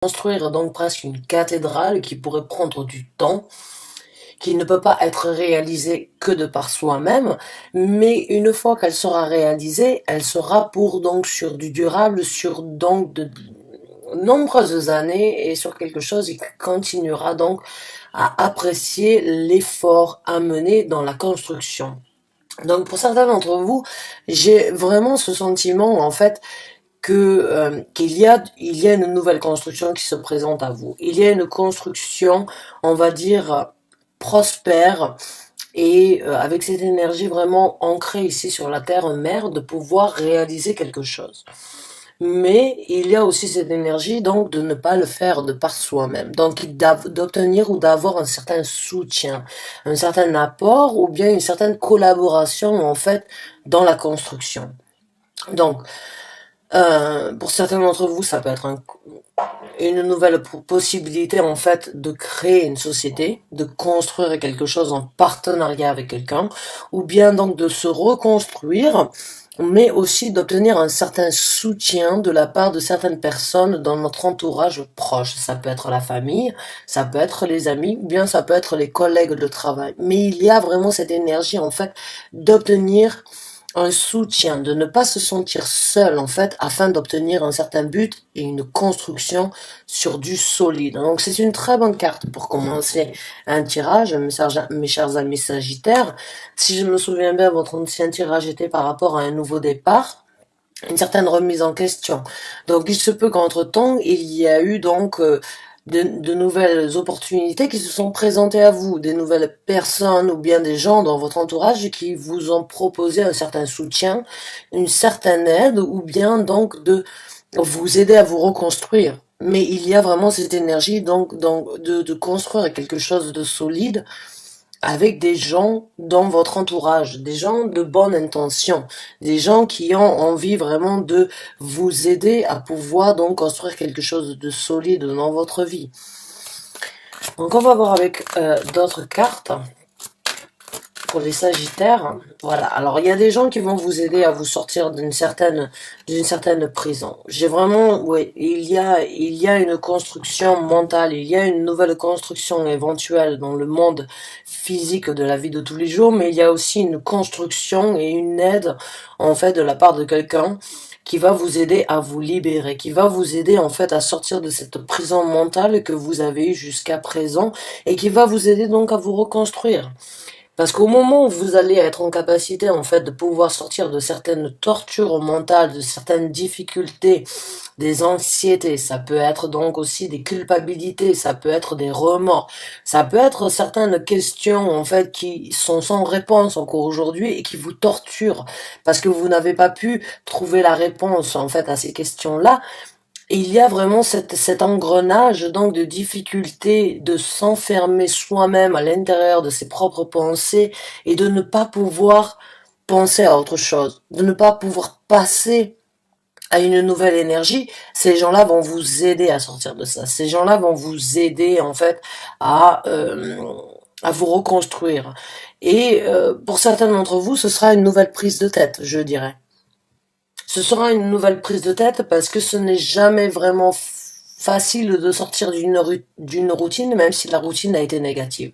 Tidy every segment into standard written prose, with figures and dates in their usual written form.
construire donc presque une cathédrale qui pourrait prendre du temps, qui ne peut pas être réalisée que de par soi-même, mais une fois qu'elle sera réalisée, elle sera pour donc sur du durable, sur donc de nombreuses années et sur quelque chose qui continuera donc à apprécier l'effort à mener dans la construction. Donc pour certains d'entre vous, j'ai vraiment ce sentiment en fait que qu'il y a une nouvelle construction qui se présente à vous. Il y a une construction, on va dire prospère et avec cette énergie vraiment ancrée ici sur la terre mère de pouvoir réaliser quelque chose. Mais il y a aussi cette énergie donc de ne pas le faire de par soi-même, donc d'obtenir ou d'avoir un certain soutien, un certain apport ou bien une certaine collaboration en fait dans la construction. Donc pour certains d'entre vous, ça peut être une nouvelle possibilité en fait de créer une société, de construire quelque chose en partenariat avec quelqu'un, ou bien donc de se reconstruire, mais aussi d'obtenir un certain soutien de la part de certaines personnes dans notre entourage proche. Ça peut être la famille, ça peut être les amis, ou bien ça peut être les collègues de travail. Mais il y a vraiment cette énergie en fait d'obtenir un soutien, de ne pas se sentir seul en fait afin d'obtenir un certain but et une construction sur du solide. Donc c'est une très bonne carte pour commencer un tirage, mes chers amis Sagittaires. Si je me souviens bien, votre ancien tirage était par rapport à un nouveau départ, une certaine remise en question. Donc il se peut qu'entre-temps, il y a eu donc de nouvelles opportunités qui se sont présentées à vous, des nouvelles personnes ou bien des gens dans votre entourage qui vous ont proposé un certain soutien, une certaine aide ou bien donc de vous aider à vous reconstruire. Mais il y a vraiment cette énergie donc de construire quelque chose de solide avec des gens dans votre entourage, des gens de bonne intention, des gens qui ont envie vraiment de vous aider à pouvoir donc construire quelque chose de solide dans votre vie. Donc on va voir avec d'autres cartes pour les Sagittaires. Voilà, alors il y a des gens qui vont vous aider à vous sortir d'une certaine prison. J'ai vraiment, oui, il y a une construction mentale, il y a une nouvelle construction éventuelle dans le monde physique de la vie de tous les jours, mais il y a aussi une construction et une aide en fait de la part de quelqu'un qui va vous aider à vous libérer, qui va vous aider en fait à sortir de cette prison mentale que vous avez eue jusqu'à présent et qui va vous aider donc à vous reconstruire. Parce qu'au moment où vous allez être en capacité, en fait, de pouvoir sortir de certaines tortures mentales, de certaines difficultés, des anxiétés, ça peut être donc aussi des culpabilités, ça peut être des remords, ça peut être certaines questions, en fait, qui sont sans réponse encore aujourd'hui et qui vous torturent parce que vous n'avez pas pu trouver la réponse, en fait, à ces questions-là. Et il y a vraiment cet engrenage donc de difficulté de s'enfermer soi-même à l'intérieur de ses propres pensées et de ne pas pouvoir penser à autre chose, de ne pas pouvoir passer à une nouvelle énergie. Ces gens-là vont vous aider à sortir de ça. Ces gens-là vont vous aider en fait à vous reconstruire. Et pour certains d'entre vous, ce sera une nouvelle prise de tête, je dirais. Ce sera une nouvelle prise de tête parce que ce n'est jamais vraiment facile de sortir d'une routine, même si la routine a été négative.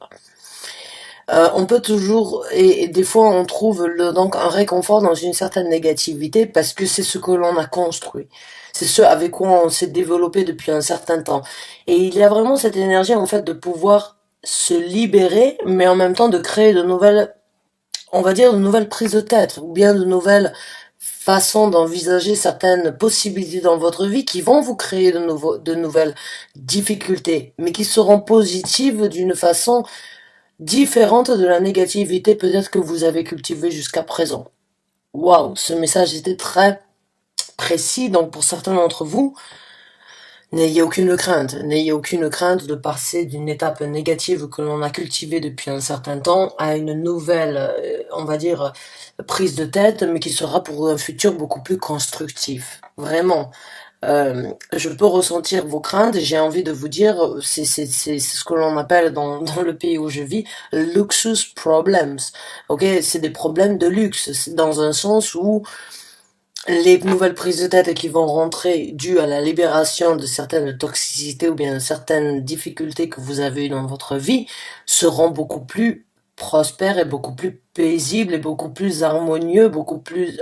On peut toujours, et des fois on trouve donc un réconfort dans une certaine négativité parce que c'est ce que l'on a construit. C'est ce avec quoi on s'est développé depuis un certain temps. Et il y a vraiment cette énergie en fait de pouvoir se libérer, mais en même temps de créer de nouvelles, on va dire de nouvelles prises de tête, ou bien de nouvelles façon d'envisager certaines possibilités dans votre vie qui vont vous créer de nouvelles difficultés, mais qui seront positives d'une façon différente de la négativité peut-être que vous avez cultivée jusqu'à présent. Waouh, ce message était très précis, donc pour certains d'entre vous, n'ayez aucune crainte de passer d'une étape négative que l'on a cultivée depuis un certain temps à une nouvelle, on va dire, prise de tête, mais qui sera pour un futur beaucoup plus constructif. Vraiment. Je peux ressentir vos craintes et j'ai envie de vous dire, c'est ce que l'on appelle dans le pays où je vis, luxus problems. Ok, c'est des problèmes de luxe, c'est dans un sens où les nouvelles prises de tête qui vont rentrer dues à la libération de certaines toxicités ou bien certaines difficultés que vous avez eues dans votre vie seront beaucoup plus prospères et beaucoup plus paisibles et beaucoup plus harmonieux, beaucoup plus...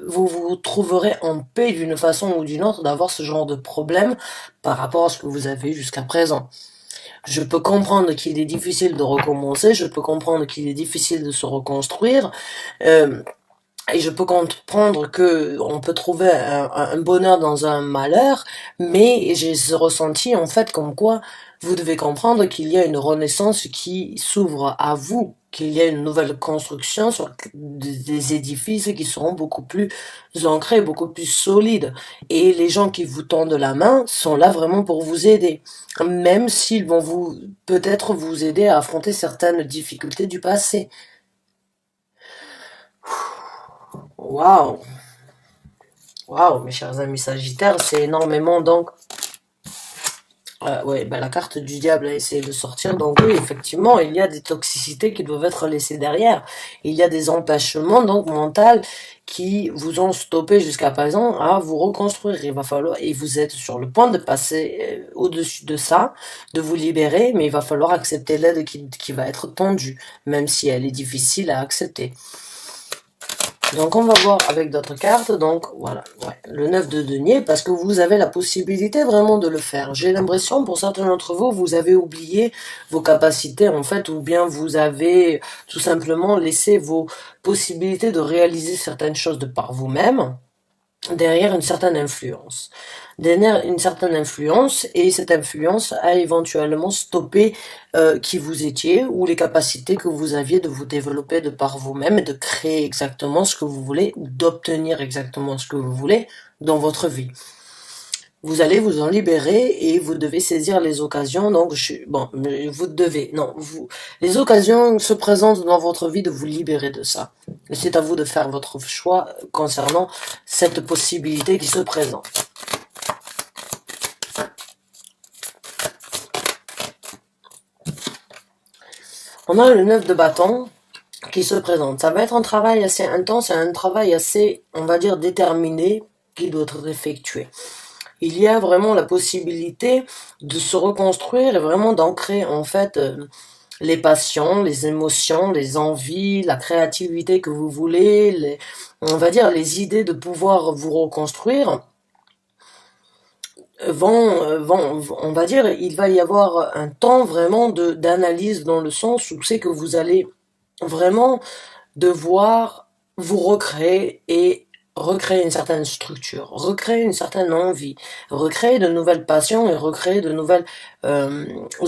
vous vous trouverez en paix d'une façon ou d'une autre d'avoir ce genre de problème par rapport à ce que vous avez eu jusqu'à présent. Je peux comprendre qu'il est difficile de recommencer, je peux comprendre qu'il est difficile de se reconstruire, euh, et je peux comprendre que on peut trouver un bonheur dans un malheur, mais j'ai ce ressenti en fait comme quoi vous devez comprendre qu'il y a une renaissance qui s'ouvre à vous, qu'il y a une nouvelle construction sur des édifices qui seront beaucoup plus ancrés, beaucoup plus solides. Et les gens qui vous tendent la main sont là vraiment pour vous aider, même s'ils vont vous peut-être vous aider à affronter certaines difficultés du passé. Waouh! Waouh, mes chers amis Sagittaires, c'est énormément donc. Ouais, bah, la carte du diable a essayé de sortir. Donc oui, effectivement, il y a des toxicités qui doivent être laissées derrière. Il y a des empêchements donc mentaux qui vous ont stoppé jusqu'à présent à vous reconstruire. Il va falloir, et vous êtes sur le point de passer au-dessus de ça, de vous libérer, mais il va falloir accepter l'aide qui va être tendue, même si elle est difficile à accepter. Donc on va voir avec d'autres cartes, donc voilà, ouais, le 9 de denier, parce que vous avez la possibilité vraiment de le faire. J'ai l'impression, pour certains d'entre vous, vous avez oublié vos capacités en fait, ou bien vous avez tout simplement laissé vos possibilités de réaliser certaines choses de par vous-même, derrière une certaine influence. Derrière une certaine influence, et cette influence a éventuellement stoppé qui vous étiez, ou les capacités que vous aviez de vous développer de par vous-même, et de créer exactement ce que vous voulez, ou d'obtenir exactement ce que vous voulez dans votre vie. Vous allez vous en libérer et vous devez saisir les occasions. Donc, vous devez, non, les occasions se présentent dans votre vie de vous libérer de ça. Et c'est à vous de faire votre choix concernant cette possibilité qui se présente. On a le 9 de bâton qui se présente. Ça va être un travail assez intense et un travail assez, on va dire, déterminé qui doit être effectué. Il y a vraiment la possibilité de se reconstruire et vraiment d'ancrer en fait les passions, les émotions, les envies, la créativité que vous voulez, on va dire les idées de pouvoir vous reconstruire on va dire, il va y avoir un temps vraiment d'analyse dans le sens où c'est que vous allez vraiment devoir vous recréer et recréer une certaine structure, recréer une certaine envie, recréer de nouvelles passions et recréer de nouvelles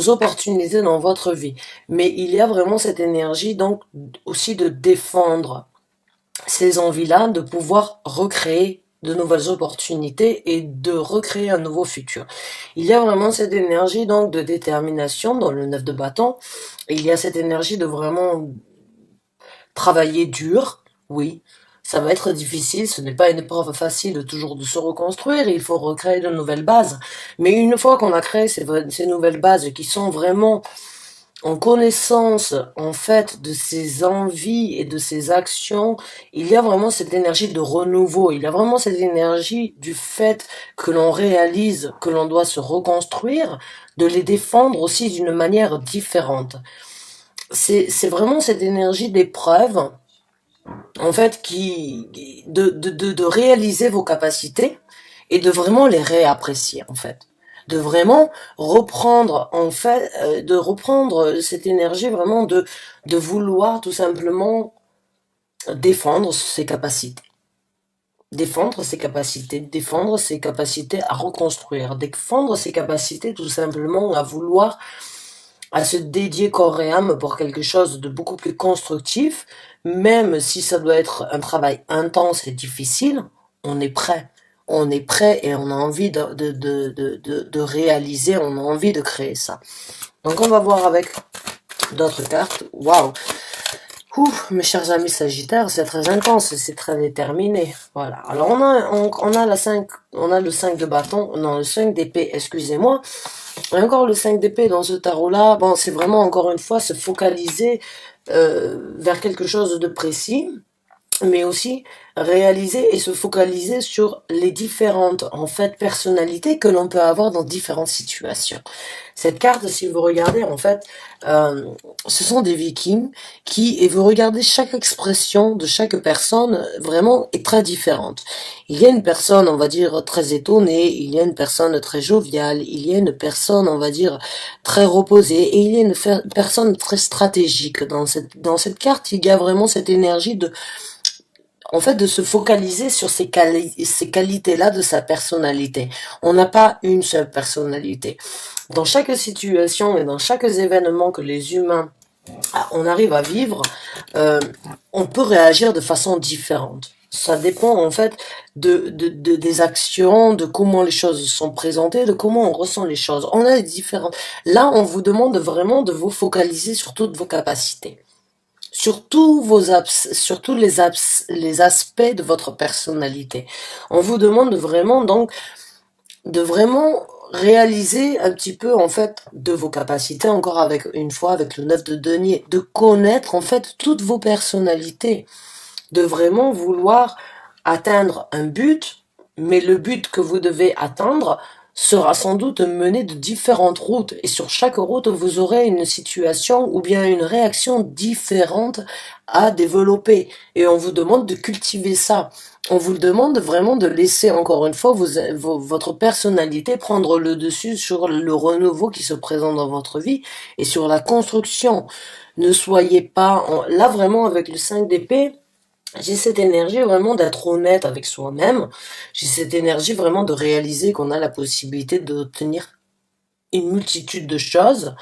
opportunités dans votre vie. Mais il y a vraiment cette énergie donc aussi de défendre ces envies-là, de pouvoir recréer de nouvelles opportunités et de recréer un nouveau futur. Il y a vraiment cette énergie donc de détermination dans le 9 de bâton. Et il y a cette énergie de vraiment travailler dur, oui. Ça va être difficile, ce n'est pas une épreuve facile toujours de se reconstruire, il faut recréer de nouvelles bases. Mais une fois qu'on a créé ces nouvelles bases qui sont vraiment en connaissance, en fait, de ses envies et de ses actions, il y a vraiment cette énergie de renouveau, il y a vraiment cette énergie du fait que l'on réalise que l'on doit se reconstruire, de les défendre aussi d'une manière différente. C'est vraiment cette énergie d'épreuve, en fait, de réaliser vos capacités et de vraiment les réapprécier, en fait. De vraiment reprendre, en fait, de reprendre cette énergie vraiment de vouloir tout simplement défendre ses capacités. Défendre ses capacités, défendre ses capacités à reconstruire, défendre ses capacités tout simplement à se dédier corps et âme pour quelque chose de beaucoup plus constructif, même si ça doit être un travail intense et difficile, on est prêt. On est prêt et on a envie de réaliser, on a envie de créer ça. Donc on va voir avec d'autres cartes. Waouh! Mes chers amis Sagittaires, c'est très intense, c'est très déterminé. Voilà. Alors on a le 5 de bâton, non, le 5 d'épée, excusez-moi. Et encore le 5 d'épée dans ce tarot-là, bon, c'est vraiment encore une fois se focaliser vers quelque chose de précis, mais aussi réaliser et se focaliser sur les différentes, en fait, personnalités que l'on peut avoir dans différentes situations. Cette carte, si vous regardez, en fait, euh, ce sont des vikings et vous regardez chaque expression de chaque personne, vraiment, est très différente. Il y a une personne, on va dire, très étonnée, il y a une personne très joviale, il y a une personne, on va dire, très reposée, et il y a une personne très stratégique. Dans cette carte, il y a vraiment cette énergie de, en fait, de se focaliser sur ces qualités-là de sa personnalité. On n'a pas une seule personnalité. Dans chaque situation et dans chaque événement que les humains, on arrive à vivre, euh, on peut réagir de façon différente. Ça dépend en fait des actions, de comment les choses sont présentées, de comment on ressent les choses. On a des différentes. Là, on vous demande vraiment de vous focaliser sur toutes vos capacités, sur sur tous les aspects de votre personnalité. On vous demande vraiment donc de vraiment réaliser un petit peu en fait de vos capacités, encore avec une fois avec le 9 de denier, de connaître en fait toutes vos personnalités, de vraiment vouloir atteindre un but, mais le but que vous devez atteindre sera sans doute mené de différentes routes, et sur chaque route vous aurez une situation ou bien une réaction différente à développer, et on vous demande de cultiver ça. On vous demande vraiment de laisser encore une fois votre personnalité prendre le dessus sur le renouveau qui se présente dans votre vie et sur la construction. Ne soyez pas là vraiment avec le 5 d'épée. J'ai cette énergie vraiment d'être honnête avec soi-même. J'ai cette énergie vraiment de réaliser qu'on a la possibilité d'obtenir une multitude de choses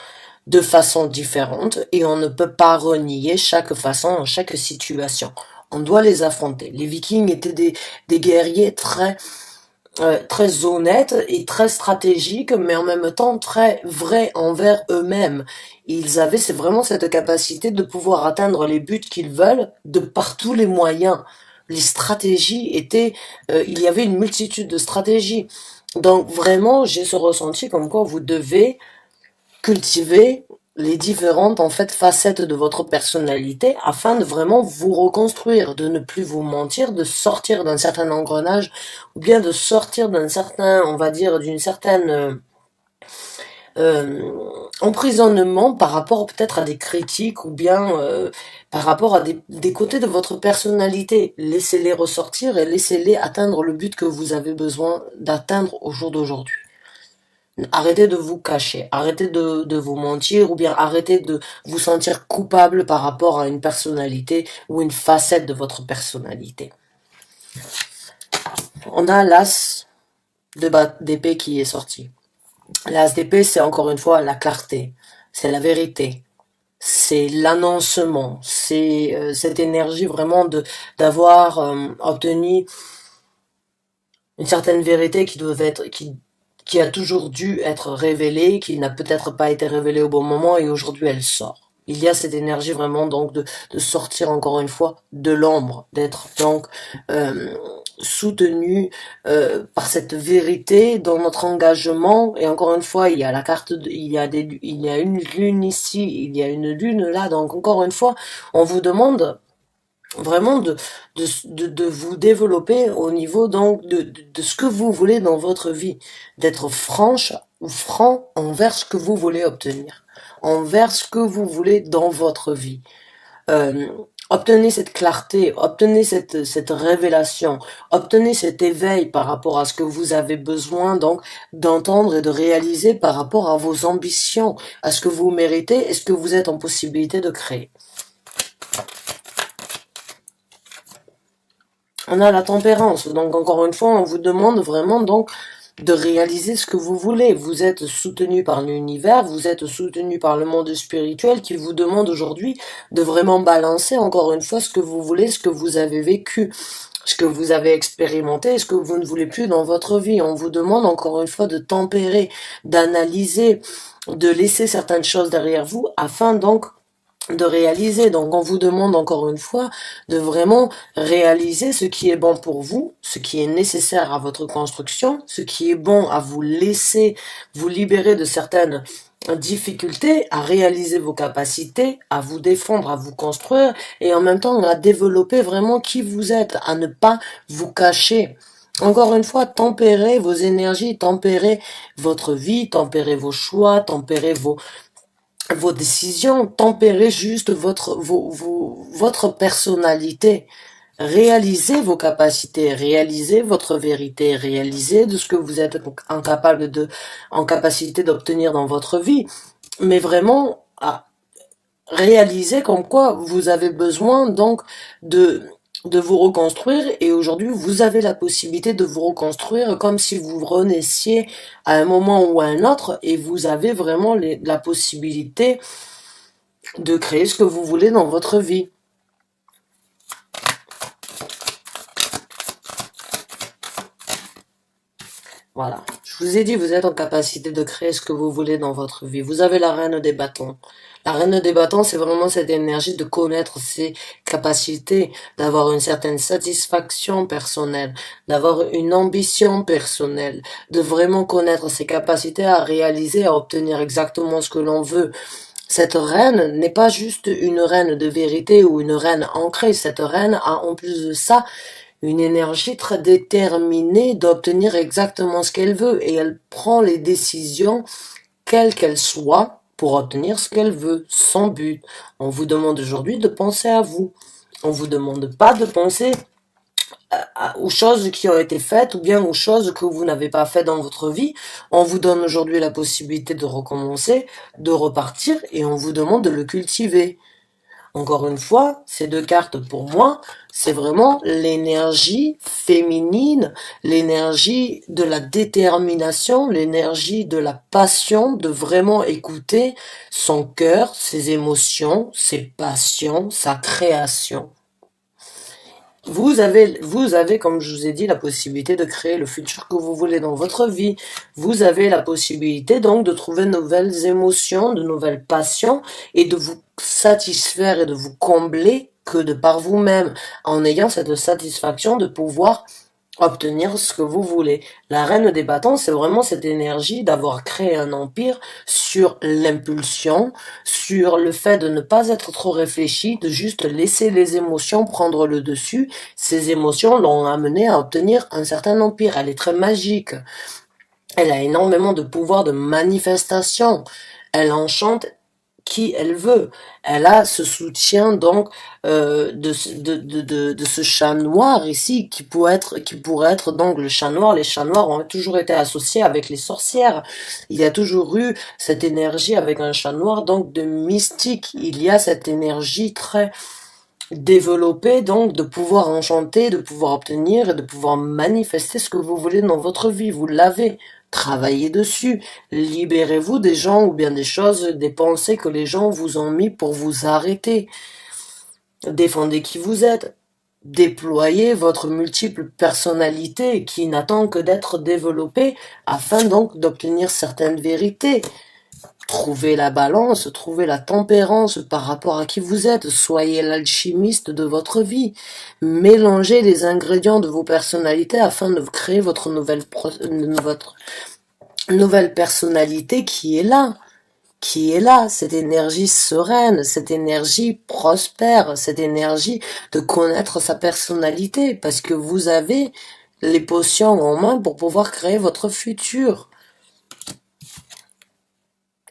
de façon différente et on ne peut pas renier chaque façon, chaque situation. On doit les affronter. Les Vikings étaient des guerriers très honnêtes et très stratégiques, mais en même temps très vrais envers eux-mêmes. C'est vraiment cette capacité de pouvoir atteindre les buts qu'ils veulent de par tous les moyens. Les stratégies il y avait une multitude de stratégies. Donc vraiment, j'ai ce ressenti comme quoi vous devez cultiver les différentes en fait facettes de votre personnalité afin de vraiment vous reconstruire, de ne plus vous mentir, de sortir d'un certain engrenage ou bien de sortir d'un certain, on va dire, d'une certaine euh, emprisonnement par rapport peut-être à des critiques ou bien par rapport à des côtés de votre personnalité. Laissez-les ressortir et laissez-les atteindre le but que vous avez besoin d'atteindre au jour d'aujourd'hui. Arrêtez de vous cacher, arrêtez de vous mentir ou bien arrêtez de vous sentir coupable par rapport à une personnalité ou une facette de votre personnalité. On a l'as d'épée qui est sorti. L'as d'épée, c'est encore une fois la clarté, c'est la vérité, c'est l'annoncement, c'est cette énergie vraiment d'avoir obtenu une certaine vérité qui a toujours dû être révélée, qui n'a peut-être pas été révélée au bon moment et aujourd'hui elle sort. Il y a cette énergie vraiment donc de sortir encore une fois de l'ombre, d'être donc euh, soutenu par cette vérité dans notre engagement. Et encore une fois, il y a la carte, il y a une lune ici, il y a une lune là. Donc encore une fois, on vous demande vraiment de vous développer au niveau donc de ce que vous voulez dans votre vie, d'être franche ou franc envers ce que vous voulez obtenir, envers ce que vous voulez dans votre vie. Euh, Obtenez cette clarté, obtenez cette révélation, obtenez cet éveil par rapport à ce que vous avez besoin donc d'entendre et de réaliser par rapport à vos ambitions, à ce que vous méritez et ce que vous êtes en possibilité de créer. On a la tempérance, donc encore une fois, on vous demande vraiment donc de réaliser ce que vous voulez. Vous êtes soutenu par l'univers, vous êtes soutenu par le monde spirituel qui vous demande aujourd'hui de vraiment balancer encore une fois ce que vous voulez, ce que vous avez vécu, ce que vous avez expérimenté, ce que vous ne voulez plus dans votre vie. On vous demande encore une fois de tempérer, d'analyser, de laisser certaines choses derrière vous afin donc de réaliser. Donc on vous demande encore une fois de vraiment réaliser ce qui est bon pour vous, ce qui est nécessaire à votre construction, ce qui est bon à vous laisser vous libérer de certaines difficultés, à réaliser vos capacités, à vous défendre, à vous construire et en même temps à développer vraiment qui vous êtes, à ne pas vous cacher. Encore une fois, tempérez vos énergies, tempérez votre vie, tempérez vos choix, tempérez vos décisions, tempérez juste votre personnalité. Réalisez vos capacités, réalisez votre vérité, réalisez de ce que vous êtes en capacité d'obtenir dans votre vie. Mais vraiment, réalisez comme quoi vous avez besoin donc de vous reconstruire et aujourd'hui vous avez la possibilité de vous reconstruire comme si vous renaissiez à un moment ou à un autre et vous avez vraiment la possibilité de créer ce que vous voulez dans votre vie. Voilà. Je vous ai dit, vous êtes en capacité de créer ce que vous voulez dans votre vie. Vous avez la reine des bâtons. La reine des bâtons, c'est vraiment cette énergie de connaître ses capacités, d'avoir une certaine satisfaction personnelle, d'avoir une ambition personnelle, de vraiment connaître ses capacités à réaliser, à obtenir exactement ce que l'on veut. Cette reine n'est pas juste une reine de vérité ou une reine ancrée. Cette reine a en plus de ça une énergie très déterminée d'obtenir exactement ce qu'elle veut et elle prend les décisions, quelles qu'elles soient, pour obtenir ce qu'elle veut, sans but. On vous demande aujourd'hui de penser à vous. On vous demande pas de penser aux choses qui ont été faites ou bien aux choses que vous n'avez pas fait dans votre vie. On vous donne aujourd'hui la possibilité de recommencer, de repartir et on vous demande de le cultiver. Encore une fois, ces deux cartes pour moi, c'est vraiment l'énergie féminine, l'énergie de la détermination, l'énergie de la passion, de vraiment écouter son cœur, ses émotions, ses passions, sa création. Vous avez, comme je vous ai dit, la possibilité de créer le futur que vous voulez dans votre vie. Vous avez la possibilité donc de trouver de nouvelles émotions, de nouvelles passions et de vous satisfaire et de vous combler que de par vous-même en ayant cette satisfaction de pouvoir obtenir ce que vous voulez. La reine des bâtons, c'est vraiment cette énergie d'avoir créé un empire sur l'impulsion, sur le fait de ne pas être trop réfléchi, de juste laisser les émotions prendre le dessus. Ces émotions l'ont amené à obtenir un certain empire. Elle est très magique. Elle a énormément de pouvoir de manifestation. Elle enchante qui elle veut. Elle a ce soutien donc de ce chat noir ici qui pourrait être donc le chat noir. Les chats noirs ont toujours été associés avec les sorcières. Il y a toujours eu cette énergie avec un chat noir donc de mystique. Il y a cette énergie très développée donc de pouvoir enchanter, de pouvoir obtenir et de pouvoir manifester ce que vous voulez dans votre vie. Vous l'avez. Travaillez dessus, libérez-vous des gens ou bien des choses, des pensées que les gens vous ont mis pour vous arrêter. Défendez qui vous êtes. Déployez votre multiple personnalité qui n'attend que d'être développée afin donc d'obtenir certaines vérités. Trouvez la balance, trouvez la tempérance par rapport à qui vous êtes. Soyez l'alchimiste de votre vie. Mélangez les ingrédients de vos personnalités afin de créer votre nouvelle personnalité qui est là, cette énergie sereine, cette énergie prospère, cette énergie de connaître sa personnalité parce que vous avez les potions en main pour pouvoir créer votre futur.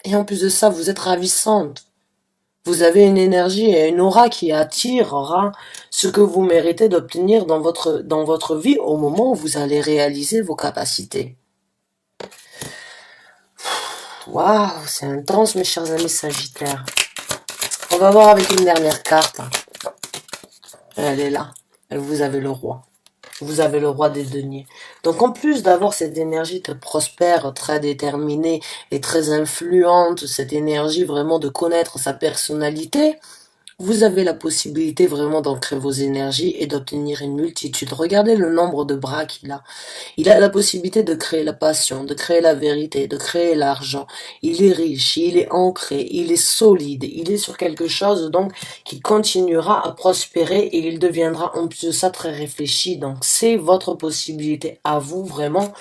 Et en plus de ça, vous êtes ravissante. Vous avez une énergie et une aura qui attirera ce que vous méritez d'obtenir dans votre vie au moment où vous allez réaliser vos capacités. Waouh, c'est intense mes chers amis Sagittaires. On va voir avec une dernière carte. Elle est là. Vous avez le roi. Vous avez le roi des deniers. Donc en plus d'avoir cette énergie très prospère, très déterminée et très influente, cette énergie vraiment de connaître sa personnalité, Vous avez la possibilité vraiment d'ancrer vos énergies et d'obtenir une multitude. Regardez le nombre de bras qu'il a. Il a la possibilité de créer la passion, de créer la vérité, de créer l'argent. Il est riche, il est ancré, il est solide, il est sur quelque chose donc qui continuera à prospérer et il deviendra en plus de ça très réfléchi. Donc c'est votre possibilité à vous vraiment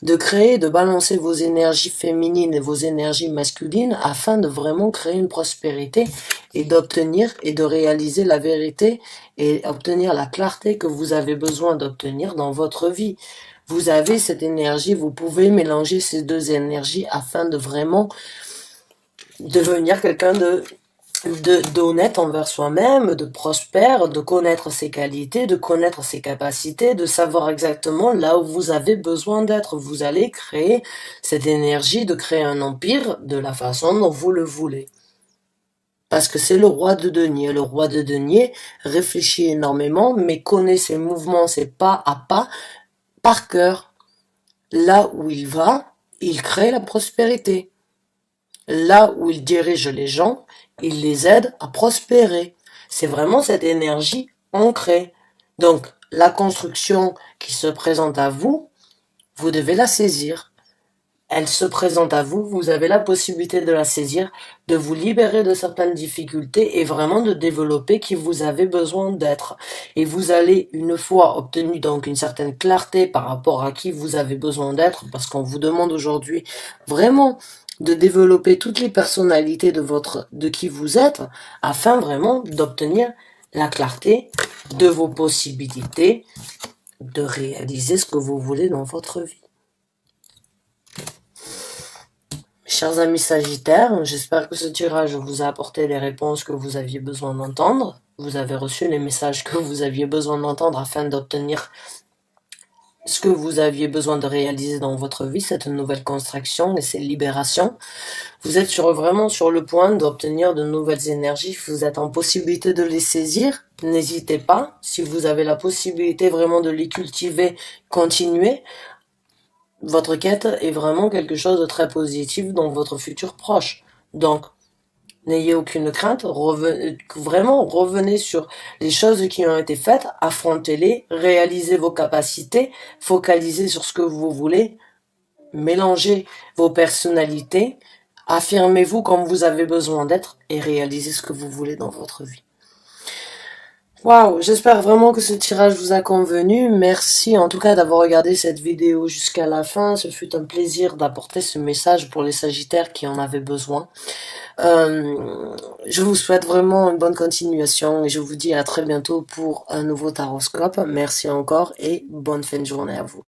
de créer, de balancer vos énergies féminines et vos énergies masculines afin de vraiment créer une prospérité et d'obtenir et de réaliser la vérité et obtenir la clarté que vous avez besoin d'obtenir dans votre vie. Vous avez cette énergie, vous pouvez mélanger ces deux énergies afin de vraiment devenir quelqu'un d'honnête envers soi-même, de prospère, de connaître ses qualités, de connaître ses capacités, de savoir exactement là où vous avez besoin d'être. Vous allez créer cette énergie de créer un empire de la façon dont vous le voulez. Parce que c'est le roi de denier. Le roi de denier réfléchit énormément, mais connaît ses mouvements, ses pas à pas, par cœur. Là où il va, il crée la prospérité. Là où il dirige les gens, il les aide à prospérer. C'est vraiment cette énergie ancrée. Donc, la construction qui se présente à vous, vous devez la saisir. Elle se présente à vous, vous avez la possibilité de la saisir, de vous libérer de certaines difficultés et vraiment de développer qui vous avez besoin d'être. Et vous allez, une fois obtenu donc une certaine clarté par rapport à qui vous avez besoin d'être, parce qu'on vous demande aujourd'hui vraiment de développer toutes les personnalités de qui vous êtes, afin vraiment d'obtenir la clarté de vos possibilités, de réaliser ce que vous voulez dans votre vie. Chers amis Sagittaires, j'espère que ce tirage vous a apporté les réponses que vous aviez besoin d'entendre. Vous avez reçu les messages que vous aviez besoin d'entendre afin d'obtenir ce que vous aviez besoin de réaliser dans votre vie, cette nouvelle construction et cette libération. Vous êtes vraiment sur le point d'obtenir de nouvelles énergies. Vous êtes en possibilité de les saisir. N'hésitez pas. Si vous avez la possibilité vraiment de les cultiver, continuez. Votre quête est vraiment quelque chose de très positif dans votre futur proche. Donc, n'ayez aucune crainte, revenez sur les choses qui ont été faites, affrontez-les, réalisez vos capacités, focalisez sur ce que vous voulez, mélangez vos personnalités, affirmez-vous comme vous avez besoin d'être et réalisez ce que vous voulez dans votre vie. Waouh, j'espère vraiment que ce tirage vous a convenu. Merci en tout cas d'avoir regardé cette vidéo jusqu'à la fin. Ce fut un plaisir d'apporter ce message pour les Sagittaires qui en avaient besoin. Je vous souhaite vraiment une bonne continuation et je vous dis à très bientôt pour un nouveau taroscope. Merci encore et bonne fin de journée à vous.